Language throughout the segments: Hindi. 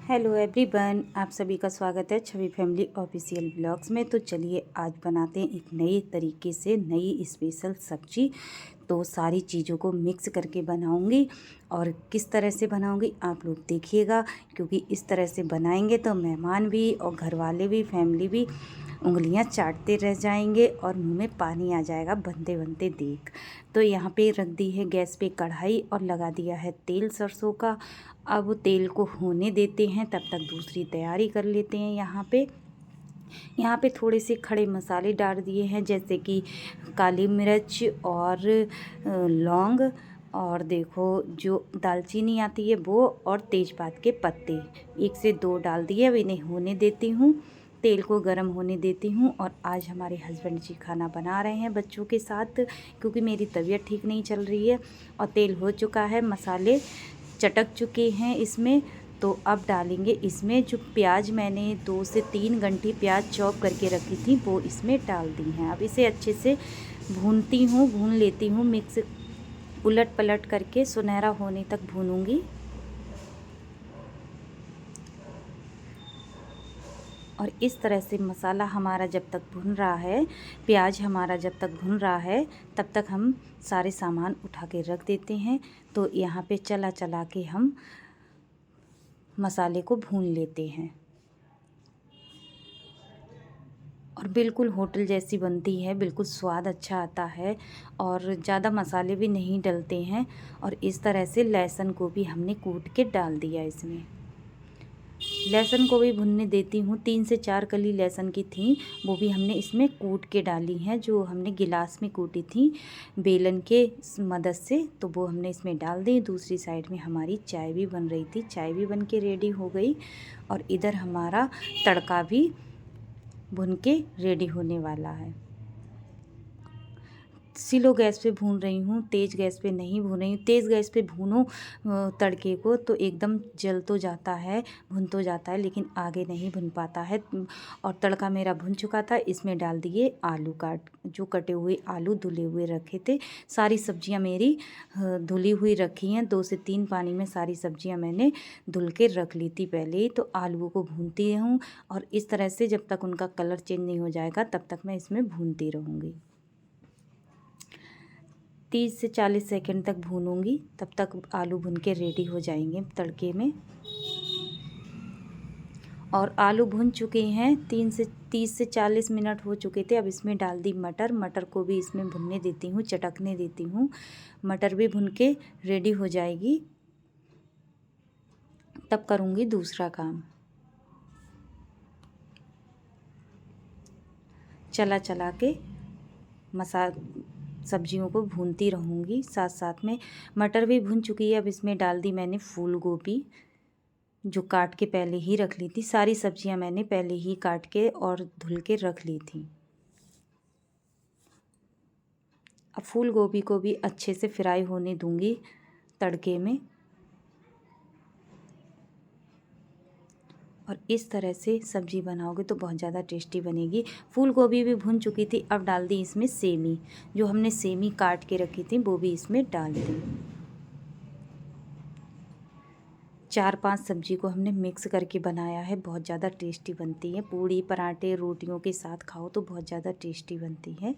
हेलो एवरीवन, आप सभी का स्वागत है छवि फैमिली ऑफिशियल ब्लॉग्स में। तो चलिए आज बनाते हैं एक नए तरीके से नई स्पेशल सब्जी। तो सारी चीज़ों को मिक्स करके बनाऊंगी और किस तरह से बनाऊंगी आप लोग देखिएगा, क्योंकि इस तरह से बनाएंगे तो मेहमान भी और घर वाले भी, फैमिली भी उंगलियां चाटते रह जाएंगे और मुंह में पानी आ जाएगा बनते बनते देख। तो यहाँ पे रख दी है गैस पे कढ़ाई और लगा दिया है तेल सरसों का। अब तेल को होने देते हैं, तब तक दूसरी तैयारी कर लेते हैं। यहाँ पे थोड़े से खड़े मसाले डाल दिए हैं, जैसे कि काली मिर्च और लौंग, और देखो जो दालचीनी आती है वो, और तेज़पात के पत्ते 1 से 2 डाल दिए। अब इन्हें होने देती हूँ, तेल को गर्म होने देती हूँ। और आज हमारे हस्बैंड जी खाना बना रहे हैं बच्चों के साथ, क्योंकि मेरी तबीयत ठीक नहीं चल रही है। और तेल हो चुका है, मसाले चटक चुके हैं इसमें। तो अब डालेंगे इसमें जो प्याज, मैंने 2 से 3 घंटी प्याज चॉप करके रखी थी वो इसमें डाल दी हैं। अब इसे अच्छे से भून लेती हूँ, मिक्स उलट पलट करके सुनहरा होने तक भूनूंगी। और इस तरह से मसाला हमारा जब तक भुन रहा है, प्याज हमारा जब तक भुन रहा है, तब तक हम सारे सामान उठा के रख देते हैं। तो यहाँ पे चला चला के हम मसाले को भून लेते हैं। और बिल्कुल होटल जैसी बनती है, बिल्कुल स्वाद अच्छा आता है और ज़्यादा मसाले भी नहीं डलते हैं। और इस तरह से लहसुन को भी हमने कूट के डाल दिया इसमें। लहसुन को भी भुनने देती हूँ। 3 से 4 कली लहसुन की थी, वो भी हमने इसमें कूट के डाली हैं, जो हमने गिलास में कूटी थी बेलन के मदद से, तो वो हमने इसमें डाल दी। दूसरी साइड में हमारी चाय भी बन रही थी, चाय भी बन के रेडी हो गई। और इधर हमारा तड़का भी भुन के रेडी होने वाला है। स्लो गैस पे भून रही हूँ, तेज़ गैस पे नहीं भून रही हूँ। तेज़ गैस पे भूनो तड़के को तो एकदम जल तो जाता है, भुन तो जाता है, लेकिन आगे नहीं भुन पाता है। और तड़का मेरा भुन चुका था, इसमें डाल दिए आलू, जो कटे हुए आलू धुले हुए रखे थे। सारी सब्जियां मेरी धुली हुई रखी हैं, 2 से 3 पानी में सारी सब्जियां मैंने धुल के रख ली थी पहले ही। तो आलूओं को भूनती हूँ और इस तरह से जब तक उनका कलर चेंज नहीं हो जाएगा तब तक मैं इसमें भूनती रहूँगी। 30 से 40 सेकंड तक भूनूंगी, तब तक आलू भुन के रेडी हो जाएंगे तड़के में। और आलू भुन चुके हैं, 30 से 40 मिनट हो चुके थे। अब इसमें डाल दी मटर, मटर को भी इसमें भुनने देती हूँ, चटकने देती हूँ। मटर भी भुन के रेडी हो जाएगी, तब करूँगी दूसरा काम। चला चला के सब्जियों को भूनती रहूँगी साथ साथ में। मटर भी भुन चुकी है। अब इसमें डाल दी मैंने फूल गोभी, जो काट के पहले ही रख ली थी। सारी सब्जियां मैंने पहले ही काट के और धुल के रख ली थी। अब फूल गोभी को भी अच्छे से फ्राई होने दूंगी तड़के में। और इस तरह से सब्जी बनाओगे तो बहुत ज़्यादा टेस्टी बनेगी। फूल गोभी भी भुन चुकी थी। अब डाल दी इसमें सेमी, जो हमने सेमी काट के रखी थी वो भी इसमें डाल दी। 4-5 सब्जी को हमने मिक्स करके बनाया है, बहुत ज़्यादा टेस्टी बनती है। पूड़ी पराठे रोटियों के साथ खाओ तो बहुत ज़्यादा टेस्टी बनती है,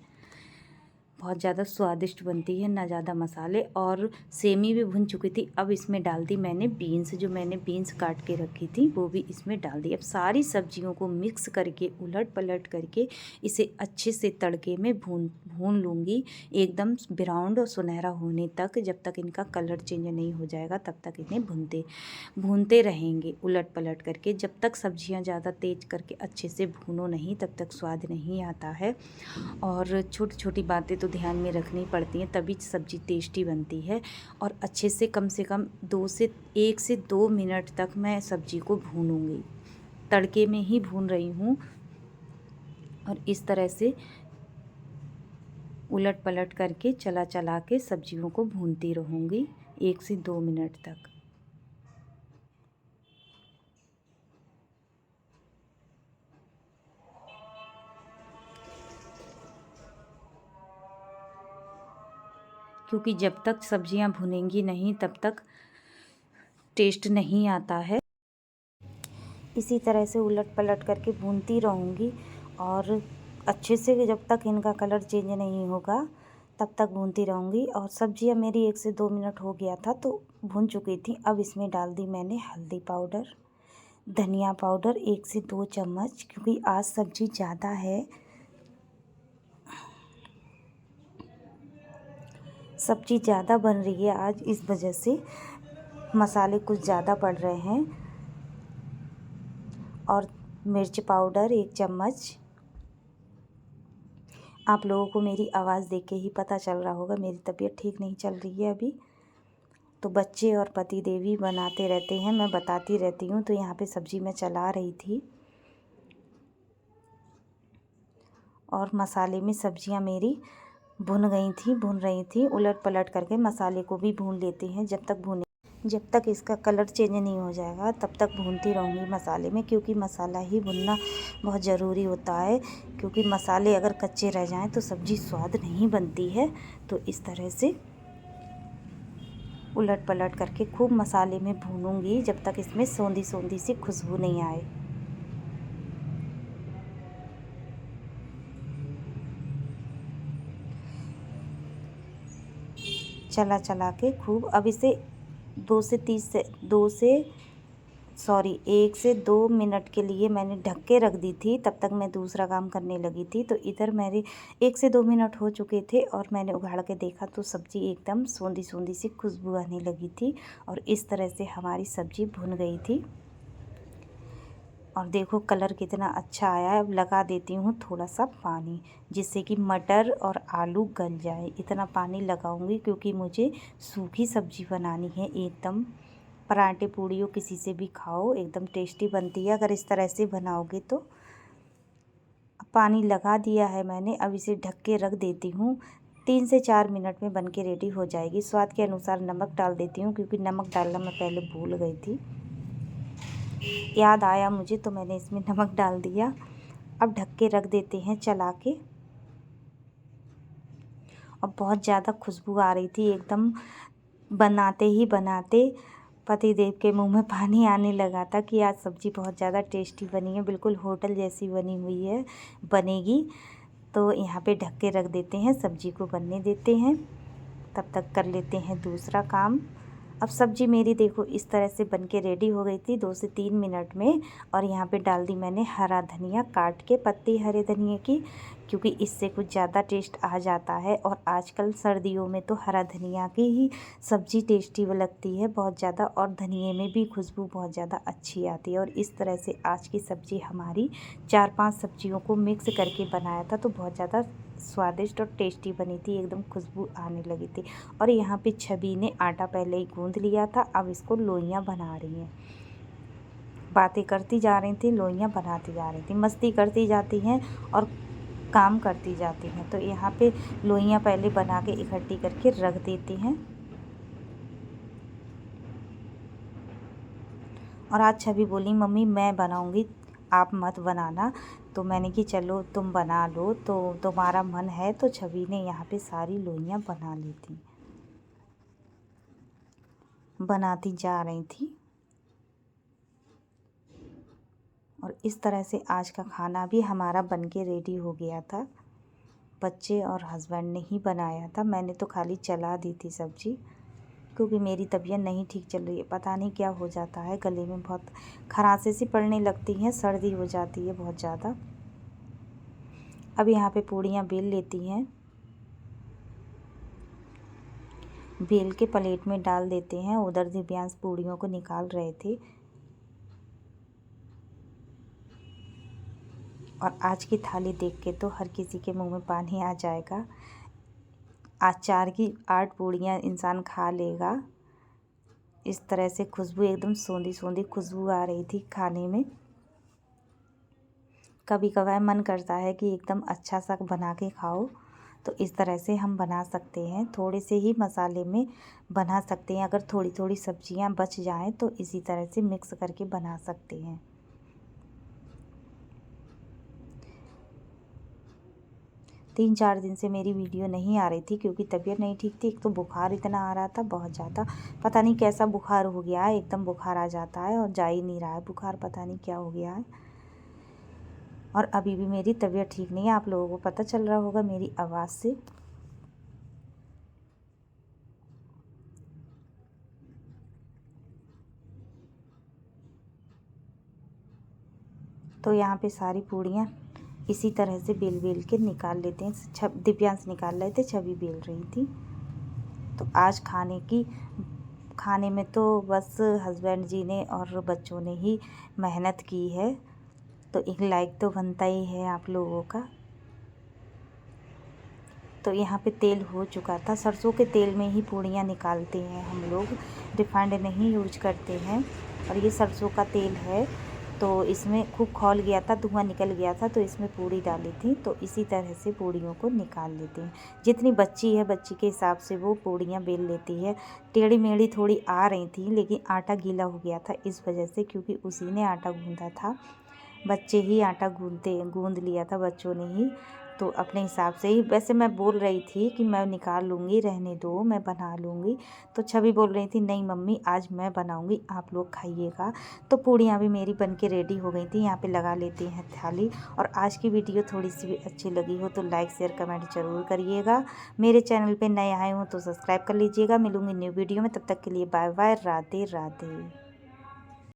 बहुत ज़्यादा स्वादिष्ट बनती है, ना ज़्यादा मसाले। और सेमी भी भुन चुकी थी। अब इसमें डाल दी मैंने बीन्स, जो मैंने बीन्स काट के रखी थी वो भी इसमें डाल दी। अब सारी सब्जियों को मिक्स करके उलट पलट करके इसे अच्छे से तड़के में भून लूँगी, एकदम ब्राउन और सुनहरा होने तक। जब तक इनका कलर चेंज नहीं हो जाएगा तब तक इन्हें भूनते रहेंगे उलट पलट करके। जब तक सब्जियां ज़्यादा तेज करके अच्छे से भूनो नहीं, तब तक स्वाद नहीं आता है। और छोटी छोटी बातें तो ध्यान में रखनी पड़ती हैं, तभी सब्ज़ी टेस्टी बनती है। और अच्छे से कम 1 से 2 मिनट तक मैं सब्ज़ी को भूनूंगी, तड़के में ही भून रही हूँ। और इस तरह से उलट पलट करके चला चला के सब्जियों को भूनती रहूँगी 1 से 2 मिनट तक। क्योंकि जब तक सब्जियां भुनेंगी नहीं तब तक टेस्ट नहीं आता है। इसी तरह से उलट पलट करके भूनती रहूँगी और अच्छे से जब तक इनका कलर चेंज नहीं होगा तब तक भूनती रहूँगी। और सब्जियां मेरी 1 से 2 मिनट हो गया था तो भून चुकी थी। अब इसमें डाल दी मैंने हल्दी पाउडर, धनिया पाउडर 1 से 2 चम्मच, क्योंकि आज सब्जी ज़्यादा है, सब्जी ज़्यादा बन रही है आज, इस वजह से मसाले कुछ ज़्यादा पड़ रहे हैं। और मिर्च पाउडर 1 चम्मच। आप लोगों को मेरी आवाज़ देख के ही पता चल रहा होगा मेरी तबीयत ठीक नहीं चल रही है अभी, तो बच्चे और पति देवी बनाते रहते हैं, मैं बताती रहती हूँ, तो यहाँ पे सब्ज़ी मैं चला रही थी और मसाले में सब्जियाँ मेरी भुन रही थी। उलट पलट करके मसाले को भी भून लेते हैं। जब तक इसका कलर चेंज नहीं हो जाएगा तब तक भूनती रहूँगी मसाले में, क्योंकि मसाला ही भुनना बहुत ज़रूरी होता है, क्योंकि मसाले अगर कच्चे रह जाएं तो सब्ज़ी स्वाद नहीं बनती है। तो इस तरह से उलट पलट करके खूब मसाले में भूनूंगी जब तक इसमें सौंधी सौंधी सी खुशबू नहीं आए। चला चला के खूब, अब इसे 1 से 2 मिनट के लिए मैंने ढक के रख दी थी। तब तक मैं दूसरा काम करने लगी थी। तो इधर मेरे 1 से 2 मिनट हो चुके थे और मैंने उघाड़ के देखा तो सब्ज़ी एकदम सौंधी सौंधी सी खुशबू आने लगी थी और इस तरह से हमारी सब्ज़ी भुन गई थी। और देखो कलर कितना अच्छा आया है। अब लगा देती हूँ थोड़ा सा पानी, जिससे कि मटर और आलू गल जाए। इतना पानी लगाऊंगी क्योंकि मुझे सूखी सब्ज़ी बनानी है एकदम। पराठे पूड़ियों किसी से भी खाओ, एकदम टेस्टी बनती है अगर इस तरह से बनाओगे तो। पानी लगा दिया है मैंने, अब इसे ढक के रख देती हूँ। 3 से 4 मिनट में बन के रेडी हो जाएगी। स्वाद के अनुसार नमक डाल देती हूँ, क्योंकि नमक डालना मैं पहले भूल गई थी, याद आया मुझे तो मैंने इसमें नमक डाल दिया। अब ढक के रख देते हैं चला के। और बहुत ज़्यादा खुशबू आ रही थी एकदम, बनाते ही बनाते पति देव के मुंह में पानी आने लगा था कि आज सब्ज़ी बहुत ज़्यादा टेस्टी बनी है, बिल्कुल होटल जैसी बनी हुई है, बनेगी। तो यहाँ पे ढक के रख देते हैं, सब्ज़ी को बनने देते हैं। तब तक कर लेते हैं दूसरा काम। अब सब्ज़ी मेरी देखो इस तरह से बन के रेडी हो गई थी 2 से 3 मिनट में। और यहाँ पे डाल दी मैंने हरा धनिया काट के, पत्ती हरे धनिए की, क्योंकि इससे कुछ ज़्यादा टेस्ट आ जाता है। और आजकल सर्दियों में तो हरा धनिया की ही सब्ज़ी टेस्टी लगती है बहुत ज़्यादा, और धनिए में भी खुशबू बहुत ज़्यादा अच्छी आती है। और इस तरह से आज की सब्ज़ी हमारी 4-5 सब्जियों को मिक्स करके बनाया था, तो बहुत ज़्यादा स्वादिष्ट और टेस्टी बनी थी, एकदम खुशबू आने लगी थी। और यहाँ पे छवि ने आटा पहले ही गूंद लिया था, अब इसको लोइयाँ बना रही हैं। बातें करती जा रही थी, लोइयाँ बनाती जा रही थी, मस्ती करती जाती हैं और काम करती जाती हैं। तो यहाँ पे लोइयाँ पहले बना के इकट्ठी करके रख देती हैं। और आज छवि बोली मम्मी मैं बनाऊँगी, आप मत बनाना। तो मैंने कि चलो तुम बना लो, तो तुम्हारा मन है। तो छवि ने यहाँ पे सारी लोइयाँ बना ली थी, बनाती जा रही थी। और इस तरह से आज का खाना भी हमारा बन के रेडी हो गया था। बच्चे और हस्बैंड ने ही बनाया था, मैंने तो खाली चला दी थी सब्ज़ी, क्योंकि मेरी तबीयत नहीं ठीक चल रही है। पता नहीं क्या हो जाता है, गले में बहुत खरांसे सी पड़ने लगती हैं, सर्दी हो जाती है बहुत ज़्यादा। अब यहाँ पे पूड़ियाँ बेल लेती हैं, बेल के प्लेट में डाल देते हैं। उधर दिव्यांश पूड़ियों को निकाल रहे थे। और आज की थाली देख के तो हर किसी के मुंह में पानी आ जाएगा। आज 4 की 8 पूड़ियाँ इंसान खा लेगा। इस तरह से खुशबू एकदम सौंधी सौंधी खुशबू आ रही थी खाने में। कभी कभार मन करता है कि एकदम अच्छा सा बना के खाओ, तो इस तरह से हम बना सकते हैं। थोड़े से ही मसाले में बना सकते हैं, अगर थोड़ी थोड़ी सब्जियां बच जाएं तो इसी तरह से मिक्स करके बना सकते हैं। 3-4 दिन से मेरी वीडियो नहीं आ रही थी क्योंकि तबीयत नहीं ठीक थी। एक तो बुखार इतना आ रहा था बहुत ज़्यादा, पता नहीं कैसा बुखार हो गया है, एकदम बुखार आ जाता है और जा ही नहीं रहा है बुखार, पता नहीं क्या हो गया है। और अभी भी मेरी तबीयत ठीक नहीं है, आप लोगों को पता चल रहा होगा मेरी आवाज़ से। तो यहाँ पे सारी पूड़ियाँ इसी तरह से बेल के निकाल लेते हैं। दिव्यांश निकाल रहे थे, छवि बेल रही थी। तो आज खाने में तो बस हस्बैंड जी ने और बच्चों ने ही मेहनत की है, तो एक लाइक तो बनता ही है आप लोगों का। तो यहाँ पे तेल हो चुका था, सरसों के तेल में ही पूड़ियाँ निकालते हैं हम लोग, रिफाइंड नहीं यूज करते हैं। और ये सरसों का तेल है, तो इसमें खूब खौल गया था, धुआं निकल गया था, तो इसमें पूड़ी डाली थी। तो इसी तरह से पूड़ियों को निकाल लेते हैं। जितनी बच्ची है बच्ची के हिसाब से वो पूड़ियाँ बेल लेती है। टेढ़ी मेढ़ी थोड़ी आ रही थी, लेकिन आटा गीला हो गया था इस वजह से, क्योंकि उसी ने आटा गूँधा था, बच्चे ही आटा गूँध लिया था बच्चों ने ही। तो अपने हिसाब से ही, वैसे मैं बोल रही थी कि मैं निकाल लूँगी, रहने दो मैं बना लूँगी। तो छवि बोल रही थी नहीं मम्मी आज मैं बनाऊँगी, आप लोग खाइएगा। तो पूड़ियाँ भी मेरी बन के रेडी हो गई थी। यहाँ पे लगा लेते हैं थाली। और आज की वीडियो थोड़ी सी भी अच्छी लगी हो तो लाइक शेयर कमेंट ज़रूर करिएगा। मेरे चैनल पे नए आए हो तो सब्सक्राइब कर लीजिएगा। मिलूँगी न्यू वीडियो में, तब तक के लिए बाय बाय, राधे राधे।